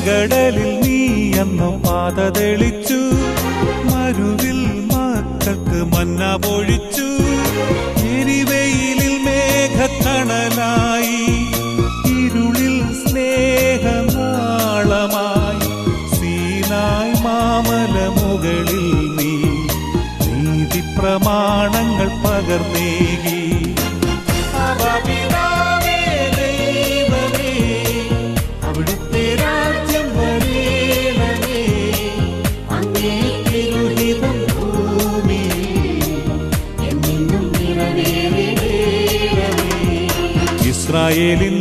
ചെങ്കടലിൽ നീ അന്നു പാത തെളിച്ചു, മരുവിൽ മക്കൾക്ക് മന്ന പൊഴിച്ചു. എരിവെയിലിൽ മേഘത്തണലായി, ഇരുളിൽ സ്നേഹനാളമായി. സീനായ് മാമല മുകളിൽ നീ നീതി പ്രമാണങ്ങൾ പകർന്നേകി. അവിടുത്തെ രാജ്യം വരേണമേ, അങ്ങേ തിരുഹിതം ഭൂമിയിൽ എന്നും നിറവേറണമേ. ഇസ്രായേലിൻ